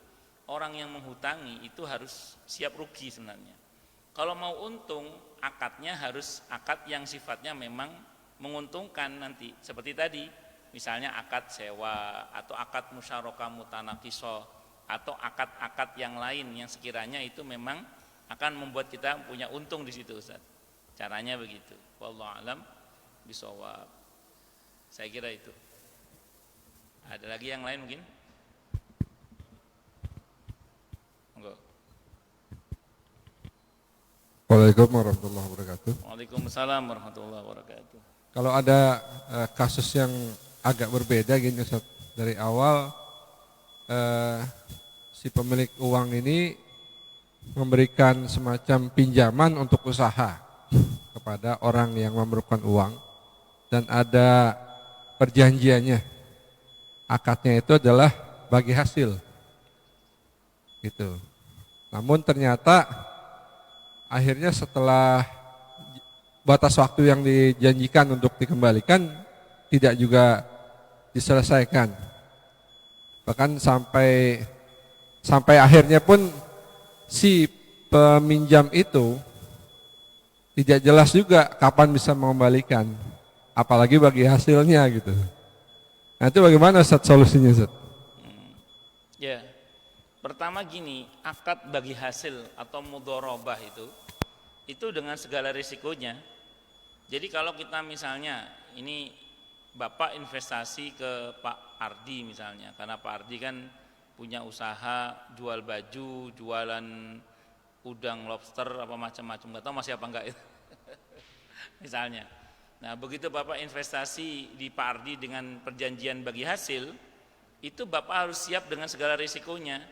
orang yang menghutangi itu harus siap rugi sebenarnya. Kalau mau untung, akadnya harus akad yang sifatnya memang menguntungkan nanti. Seperti tadi, misalnya akad sewa atau akad musyarakah mutanaqiso atau akad-akad yang lain yang sekiranya itu memang akan membuat kita punya untung di situ Ustaz. Caranya begitu. Wallahu a'lam bishawab. Saya kira itu. Ada lagi yang lain mungkin? Enggak. Waalaikumsalam warahmatullahi wabarakatuh. Waalaikumsalam warahmatullahi wabarakatuh. Kalau ada kasus yang agak berbeda gini Ustaz, dari awal si pemilik uang ini memberikan semacam pinjaman untuk usaha kepada orang yang memerlukan uang dan ada perjanjiannya, akadnya itu adalah bagi hasil gitu. Namun ternyata akhirnya setelah batas waktu yang dijanjikan untuk dikembalikan tidak juga diselesaikan. Bahkan sampai akhirnya pun si peminjam itu tidak jelas juga kapan bisa mengembalikan, apalagi bagi hasilnya gitu. Nah itu bagaimana Ustaz solusinya Ustaz? Ya, pertama gini, akad bagi hasil atau mudharabah itu dengan segala risikonya. Jadi kalau kita misalnya ini Bapak investasi ke Pak Ardi misalnya, karena Pak Ardi kan punya usaha jual baju, jualan udang lobster apa macam-macam, nggak tahu masih apa enggak itu. Misalnya. Nah, begitu Bapak investasi di Pak Ardi dengan perjanjian bagi hasil, itu Bapak harus siap dengan segala risikonya.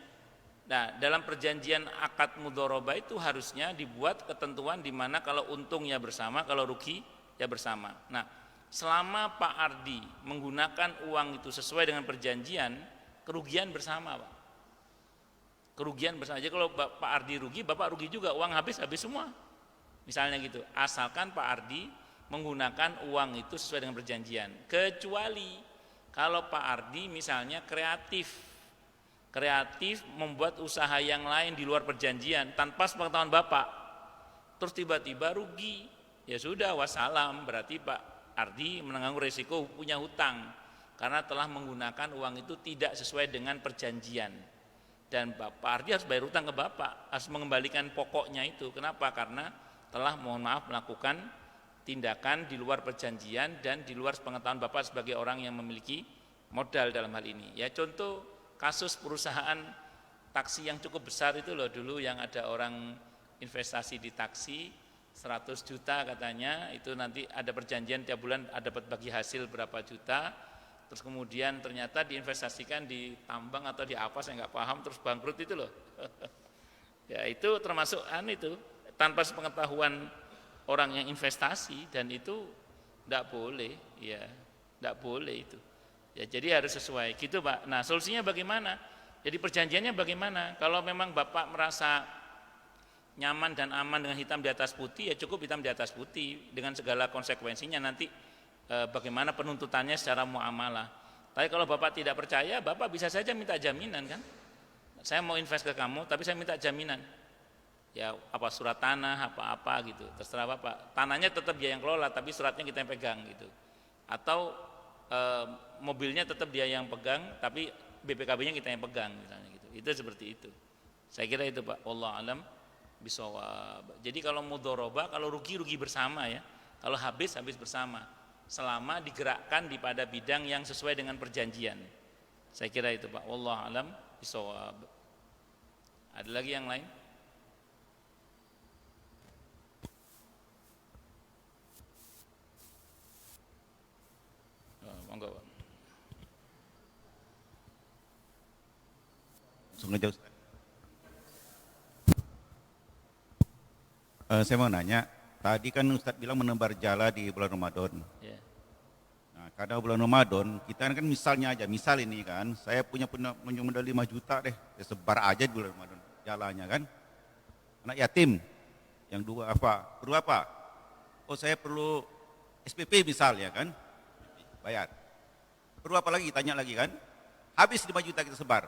Nah, dalam perjanjian akad mudharabah itu harusnya dibuat ketentuan di mana kalau untung ya bersama, kalau rugi ya bersama. Nah, selama Pak Ardi menggunakan uang itu sesuai dengan perjanjian, kerugian bersama, Pak. Kerugian bersama. Jadi kalau Pak Ardi rugi, Bapak rugi juga, uang habis semua. Misalnya gitu. Asalkan Pak Ardi menggunakan uang itu sesuai dengan perjanjian. Kecuali kalau Pak Ardi misalnya kreatif membuat usaha yang lain di luar perjanjian tanpa sepengetahuan Bapak, terus tiba-tiba rugi, ya sudah wassalam, berarti Pak Ardi menanggung resiko punya hutang karena telah menggunakan uang itu tidak sesuai dengan perjanjian. Dan Pak Ardi harus bayar hutang ke Bapak, harus mengembalikan pokoknya itu. Kenapa? Karena telah mohon maaf melakukan tindakan di luar perjanjian dan di luar sepengetahuan Bapak sebagai orang yang memiliki modal dalam hal ini. Ya contoh kasus perusahaan taksi yang cukup besar itu loh, dulu yang ada orang investasi di taksi 100 juta katanya, itu nanti ada perjanjian tiap bulan ada dapat bagi hasil berapa juta, terus kemudian ternyata diinvestasikan di tambang atau di apa saya nggak paham, terus bangkrut itu loh. Ya itu termasuk itu tanpa sepengetahuan orang yang investasi, dan itu tidak boleh, ya tidak boleh itu. Ya, jadi harus sesuai gitu Pak. Nah solusinya bagaimana? Jadi perjanjiannya bagaimana? Kalau memang Bapak merasa nyaman dan aman dengan hitam di atas putih, ya cukup hitam di atas putih dengan segala konsekuensinya nanti bagaimana penuntutannya secara muamalah. Tapi kalau Bapak tidak percaya, Bapak bisa saja minta jaminan kan? Saya mau invest ke kamu tapi saya minta jaminan. Ya apa surat tanah apa gitu, terserah Bapak. Tanahnya tetap dia yang kelola tapi suratnya kita yang pegang gitu. Atau mobilnya tetap dia yang pegang tapi BPKB-nya kita yang pegang misalnya gitu. Itu seperti itu. Saya kira itu Pak. Wallahu alam bisawab. Jadi kalau mudharabah, kalau rugi bersama ya. Kalau habis bersama. Selama digerakkan di pada bidang yang sesuai dengan perjanjian. Saya kira itu Pak. Wallahu alam bisawab. Ada lagi yang lain? Monggo Pak. Langsung aja Ustaz. Saya mau nanya, tadi kan Ustaz bilang menebar jala di bulan Ramadan. Ya. Nah, karena bulan Ramadan, kita kan misalnya aja, misal ini kan, saya punya modal 5 juta deh, saya sebar aja di bulan Ramadan, jalanya kan. Anak yatim, yang dua apa, perlu apa? Oh saya perlu SPP misalnya kan, bayar. Perlu apa lagi, tanya lagi kan, habis 5 juta kita sebar.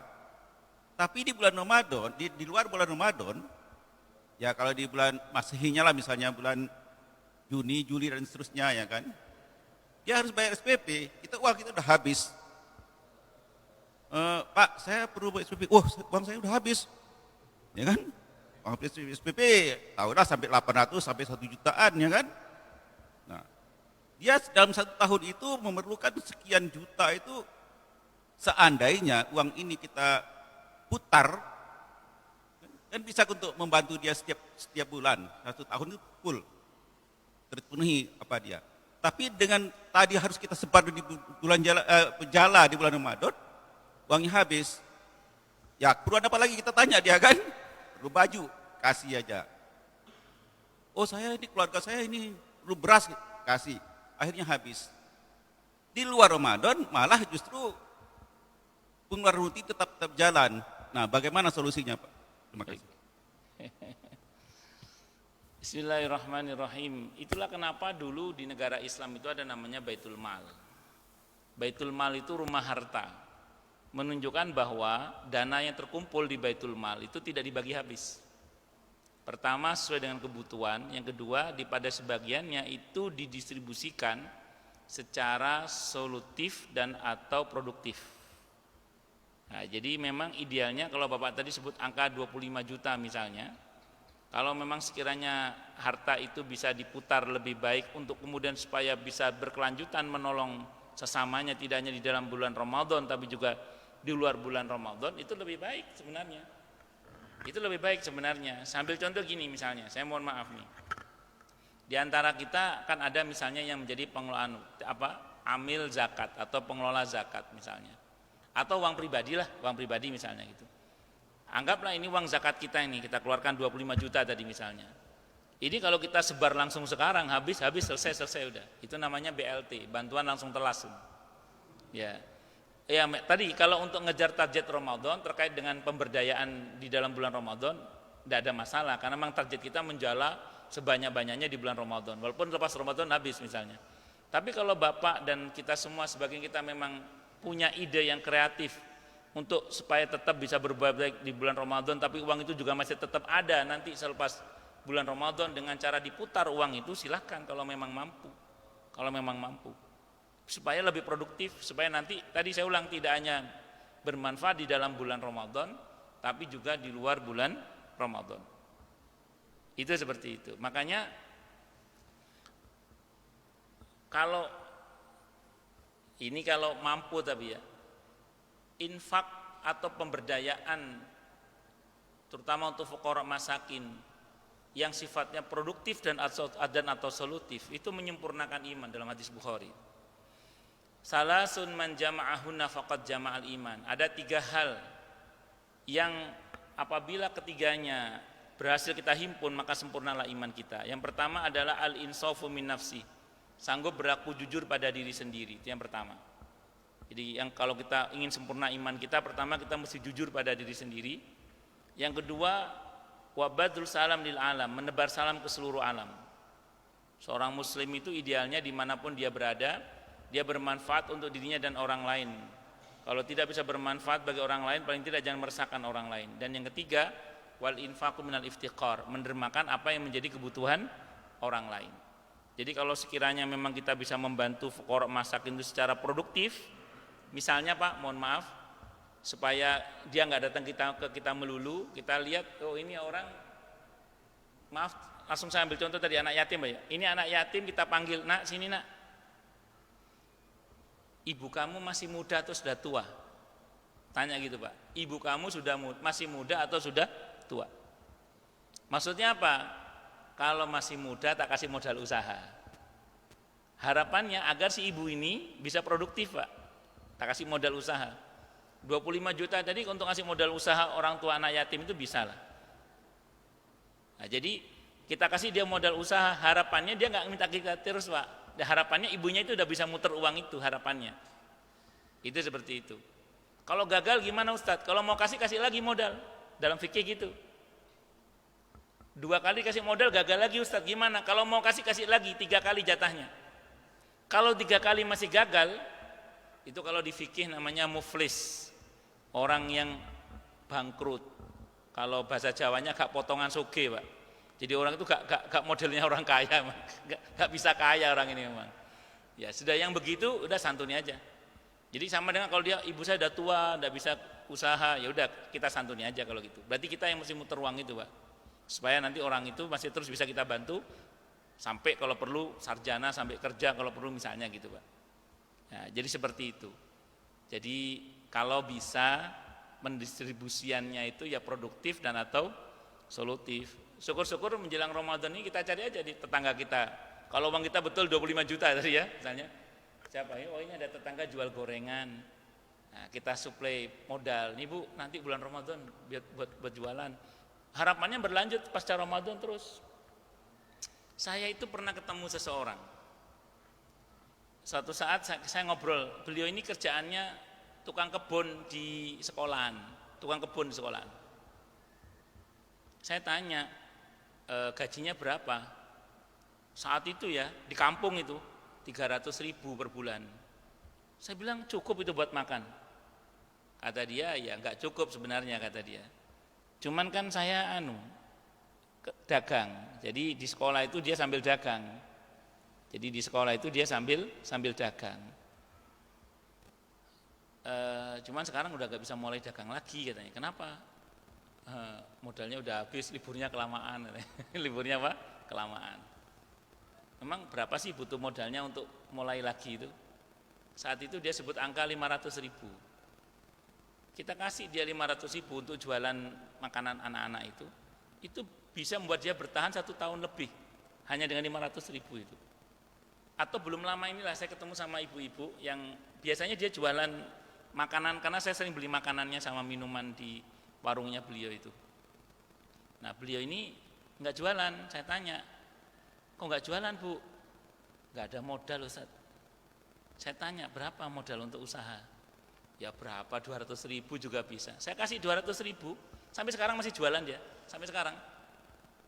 Tapi di bulan Ramadan, di luar bulan Ramadan, ya kalau di bulan Masehinya lah misalnya bulan Juni, Juli dan seterusnya ya kan. Dia harus bayar SPP, uang kita udah habis. Pak, saya perlu bayar SPP. Wah, uang saya udah habis. Ya kan? Uang SPP tahulah sampai 800 sampai 1 jutaan ya kan. Nah, dia dalam 1 tahun itu memerlukan sekian juta itu, seandainya uang ini kita putar kan bisa untuk membantu dia setiap bulan, 1 tahun itu full terpenuhi apa dia. Tapi dengan tadi harus kita sebar di bulan jala di bulan Ramadan, uangnya habis. Ya perlu apa lagi kita tanya dia kan? Perlu baju, kasih aja. Oh saya ini keluarga saya ini perlu beras, kasih. Akhirnya habis. Di luar Ramadan malah justru pengeluaran rutin tetap jalan. Nah bagaimana solusinya Pak? Terima kasih. Bismillahirrahmanirrahim. Itulah kenapa dulu di negara Islam itu ada namanya Baitul Mal. Baitul Mal itu rumah harta. Menunjukkan bahwa dana yang terkumpul di Baitul Mal itu tidak dibagi habis. Pertama sesuai dengan kebutuhan, yang kedua pada sebagiannya itu didistribusikan secara solutif dan atau produktif. Nah, jadi memang idealnya kalau Bapak tadi sebut angka 25 juta misalnya, kalau memang sekiranya harta itu bisa diputar lebih baik untuk kemudian supaya bisa berkelanjutan menolong sesamanya tidak hanya di dalam bulan Ramadan tapi juga di luar bulan Ramadan, itu lebih baik sebenarnya. Itu lebih baik sebenarnya. Sambil contoh gini misalnya, saya mohon maaf nih. Di antara kita kan ada misalnya yang menjadi pengelolaan amil zakat atau pengelola zakat misalnya. Atau uang pribadi lah, uang pribadi misalnya gitu. Anggaplah ini uang zakat kita ini, kita keluarkan 25 juta tadi misalnya. Ini kalau kita sebar langsung sekarang, habis selesai udah. Itu namanya BLT, bantuan langsung telas. Ya. Ya, tadi kalau untuk ngejar target Ramadan terkait dengan pemberdayaan di dalam bulan Ramadan, tidak ada masalah karena memang target kita menjala sebanyak-banyaknya di bulan Ramadan. Walaupun lepas Ramadan habis misalnya. Tapi kalau Bapak dan kita semua sebagian kita memang punya ide yang kreatif untuk supaya tetap bisa berbuat baik di bulan Ramadan tapi uang itu juga masih tetap ada nanti selepas bulan Ramadan dengan cara diputar uang itu, silahkan kalau memang mampu supaya lebih produktif, supaya nanti tadi saya ulang tidak hanya bermanfaat di dalam bulan Ramadan tapi juga di luar bulan Ramadan. Itu seperti itu. Makanya kalau mampu tapi ya, infak atau pemberdayaan terutama untuk fuqara masakin yang sifatnya produktif dan atau solutif itu menyempurnakan iman dalam hadis Bukhari. Salasun man jama'ahunna faqad jama'al iman. Ada 3 hal yang apabila ketiganya berhasil kita himpun maka sempurnalah iman kita. Yang pertama adalah al-insafu min nafsi. Sanggup berlaku jujur pada diri sendiri, itu yang pertama. Jadi yang kalau kita ingin sempurna iman kita, pertama kita mesti jujur pada diri sendiri. Yang kedua, wabadul salam lil alam, menebar salam ke seluruh alam. Seorang muslim itu idealnya dimanapun dia berada, dia bermanfaat untuk dirinya dan orang lain. Kalau tidak bisa bermanfaat bagi orang lain, paling tidak jangan meresahkan orang lain. Dan yang ketiga, wal infaqu minal iftiqar, mendermakan apa yang menjadi kebutuhan orang lain. Jadi kalau sekiranya memang kita bisa membantu fuqara masakin itu secara produktif, misalnya Pak, mohon maaf, supaya dia nggak datang ke kita melulu, kita lihat oh ini orang, maaf, langsung saya ambil contoh tadi anak yatim Pak ya. Ini anak yatim kita panggil, nak sini nak. Ibu kamu masih muda atau sudah tua? Tanya gitu Pak. Ibu kamu masih muda atau sudah tua? Maksudnya apa? Kalau masih muda tak kasih modal usaha. Harapannya agar si ibu ini bisa produktif Pak. Tak kasih modal usaha. 25 juta tadi untuk kasih modal usaha orang tua anak yatim itu bisa lah. Nah, jadi kita kasih dia modal usaha, harapannya dia nggak minta kita terus Pak. Dan harapannya ibunya itu udah bisa muter uang itu harapannya. Itu seperti itu. Kalau gagal gimana Ustadz? Kalau mau kasih lagi modal. Dalam fikih gitu. 2 kali kasih modal gagal lagi Ustadz, gimana? Kalau mau kasih lagi 3 kali jatahnya. Kalau 3 kali masih gagal, itu kalau di fikih namanya muflis, orang yang bangkrut. Kalau bahasa Jawanya gak potongan soge Pak. Jadi orang itu gak modelnya orang kaya, gak bisa kaya orang ini memang. Ya sudah yang begitu udah santuni aja. Jadi sama dengan kalau dia ibu saya udah tua, udah bisa usaha, ya udah kita santuni aja kalau gitu. Berarti kita yang mesti muter uang itu Pak. Supaya nanti orang itu masih terus bisa kita bantu sampai kalau perlu sarjana, sampai kerja kalau perlu misalnya gitu Pak. Nah, jadi seperti itu. Jadi kalau bisa mendistribusiannya itu ya produktif dan atau solutif. Syukur-syukur menjelang Ramadan ini kita cari aja di tetangga kita. Kalau uang kita betul 25 juta tadi ya misalnya. Siapa ya? Oh ini ada tetangga jual gorengan. Nah, kita suplai modal. Nih Bu, nanti bulan Ramadan buat jualan. Harapannya berlanjut pasca Ramadan terus. Saya itu pernah ketemu seseorang. Suatu saat saya ngobrol, beliau ini kerjaannya tukang kebun di sekolahan, tukang kebun di sekolahan. Saya tanya, gajinya berapa? Saat itu ya, di kampung itu 300.000 per bulan. Saya bilang cukup itu buat makan. Kata dia, ya enggak cukup sebenarnya kata dia. Cuman kan saya dagang. Jadi di sekolah itu dia sambil dagang. Jadi di sekolah itu dia sambil dagang. Cuman sekarang udah gak bisa mulai dagang lagi katanya. Kenapa? Modalnya udah habis, liburnya kelamaan. Liburnya apa? Kelamaan. Memang berapa sih butuh modalnya untuk mulai lagi itu? Saat itu dia sebut angka 500.000. Kita kasih dia 500.000 untuk jualan makanan anak-anak itu bisa membuat dia bertahan 1 tahun lebih hanya dengan 500.000 itu. Atau belum lama inilah saya ketemu sama ibu-ibu yang biasanya dia jualan makanan, karena saya sering beli makanannya sama minuman di warungnya beliau itu. Nah beliau ini nggak jualan, saya tanya, kok nggak jualan Bu? Nggak ada modal Ustaz. Saya tanya berapa modal untuk usaha? Ya berapa, 200.000 juga bisa. Saya kasih 200.000, sampai sekarang masih jualan dia, sampai sekarang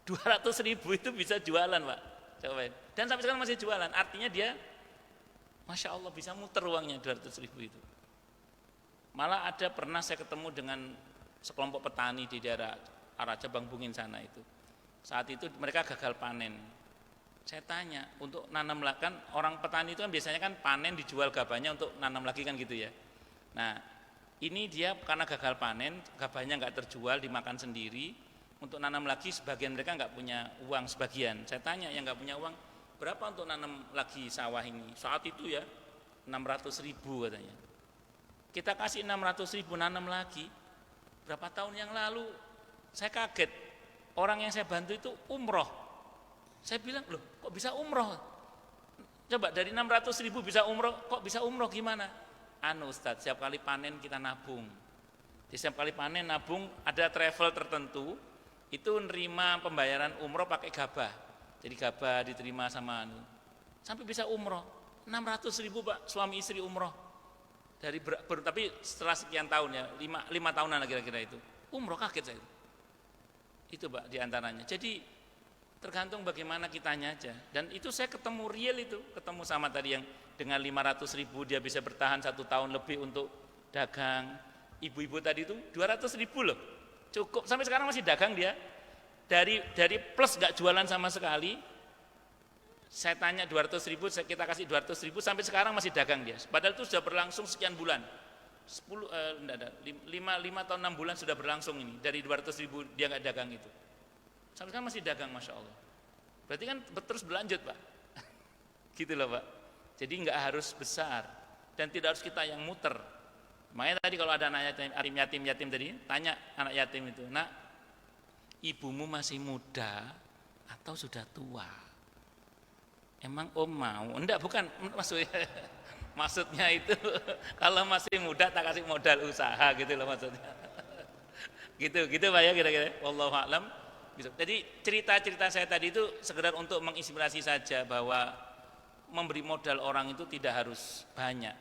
200.000 itu bisa jualan Pak. Cobain. Dan sampai sekarang masih jualan, artinya dia Masya Allah bisa muter uangnya 200.000 itu. Malah ada pernah saya ketemu dengan sekelompok petani di daerah arah Cabang Bungin sana itu. Saat itu mereka gagal panen. Saya tanya, untuk nanam lagi kan orang petani itu kan biasanya kan panen dijual gabahnya untuk nanam lagi kan gitu ya. Nah ini dia karena gagal panen, gabahnya nggak terjual, dimakan sendiri. Untuk nanam lagi sebagian mereka nggak punya uang sebagian. Saya tanya yang nggak punya uang, berapa untuk nanam lagi sawah ini? Saat itu ya 600.000 katanya. Kita kasih 600.000 nanam lagi. Berapa tahun yang lalu saya kaget, orang yang saya bantu itu umroh. Saya bilang, loh kok bisa umroh? Coba dari 600.000 bisa umroh, kok bisa umroh gimana? Ustadz, setiap kali panen kita nabung. Di setiap kali panen nabung, ada travel tertentu, itu nerima pembayaran umroh pakai gabah. Jadi gabah diterima sama sampai bisa umroh. 600.000 Pak, suami istri umroh. Tapi setelah sekian tahun ya, 5 tahunan lah kira-kira itu. Umroh, kaget saya. Itu Pak diantaranya. Jadi tergantung bagaimana kitanya aja. Dan itu saya ketemu real itu, ketemu sama tadi yang dengan 500.000 dia bisa bertahan 1 tahun lebih untuk dagang. Ibu-ibu tadi itu 200.000 loh. Cukup sampai sekarang masih dagang dia. Dari plus nggak jualan sama sekali. Saya tanya 200.000, kita kasih 200.000 sampai sekarang masih dagang dia. Padahal itu sudah berlangsung sekian bulan. 5 atau 6 bulan sudah berlangsung ini. Dari 200.000 dia nggak dagang itu. Sampai sekarang masih dagang, Masya Allah. Berarti kan terus berlanjut, Pak. Gitu loh, Pak. Jadi nggak harus besar dan tidak harus kita yang muter. Makanya tadi kalau ada anak yatim tadi, tanya anak yatim itu, nak, ibumu masih muda atau sudah tua? Emang om mau? Enggak, bukan maksudnya itu kalau masih muda tak kasih modal usaha gitu loh maksudnya. gitu Pak ya kira-kira. Wallahu a'lam. Jadi cerita-cerita saya tadi itu sekedar untuk menginspirasi saja bahwa memberi modal orang itu tidak harus banyak.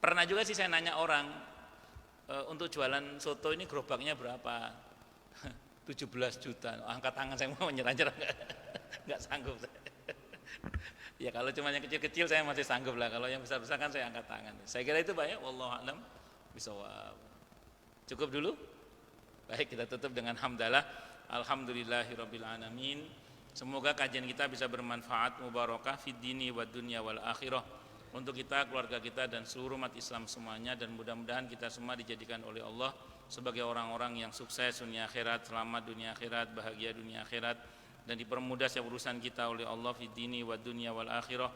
Pernah juga sih saya nanya orang untuk jualan soto ini gerobaknya berapa? 17 juta. Angkat tangan saya mau nyerah-nyerah enggak sanggup saya. Ya kalau cuma yang kecil-kecil saya masih sanggup lah. Kalau yang besar-besar kan saya angkat tangan. Saya kira itu Pak ya. Wallahu a'lam bishawab. Cukup dulu. Baik, kita tutup dengan hamdalah. Alhamdulillahirabbil alamin. Semoga kajian kita bisa bermanfaat, mubarakah fid dini wad dunya wal akhirah untuk kita, keluarga kita dan seluruh umat Islam semuanya, dan mudah-mudahan kita semua dijadikan oleh Allah sebagai orang-orang yang sukses dunia akhirat, selamat dunia akhirat, bahagia dunia akhirat, dan dipermudah setiap urusan kita oleh Allah fid dini wad dunya wal akhirah.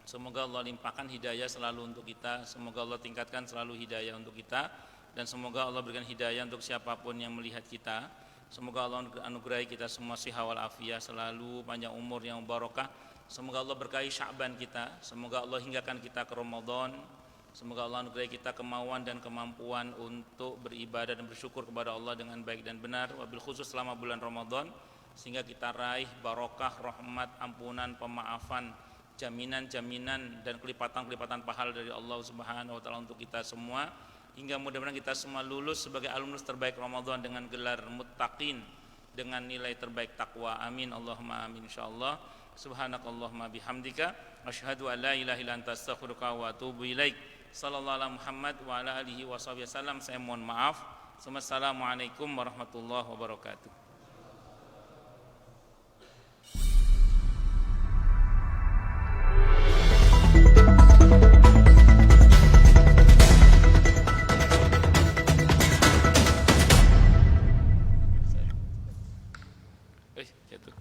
Semoga Allah limpahkan hidayah selalu untuk kita, semoga Allah tingkatkan selalu hidayah untuk kita, dan semoga Allah berikan hidayah untuk siapapun yang melihat kita. Semoga Allah anugerahi kita semua siha wal afiyah, selalu panjang umur yang barokah. Semoga Allah berkahi Sya'ban kita. Semoga Allah hinggakan kita ke Ramadan. Semoga Allah anugerahi kita kemauan dan kemampuan untuk beribadah dan bersyukur kepada Allah dengan baik dan benar, wabil khusus selama bulan Ramadan, sehingga kita raih barokah, rahmat, ampunan, pemaafan, jaminan-jaminan dan kelipatan-kelipatan pahala dari Allah Subhanahu wa taala untuk kita semua. Hingga mudah-mudahan kita semua lulus sebagai alumnus terbaik Ramadan dengan gelar muttaqin, dengan nilai terbaik takwa. Amin Allahumma amin insyaallah. Subhanakallahumma bihamdika asyhadu an la ilaha illa anta astaghfiruka wa atubu ilaik. Sallallahu alaihi Muhammad wa ala alihi wasallam. Saya mohon maaf. Assalamualaikum warahmatullahi wabarakatuh. Jatuh.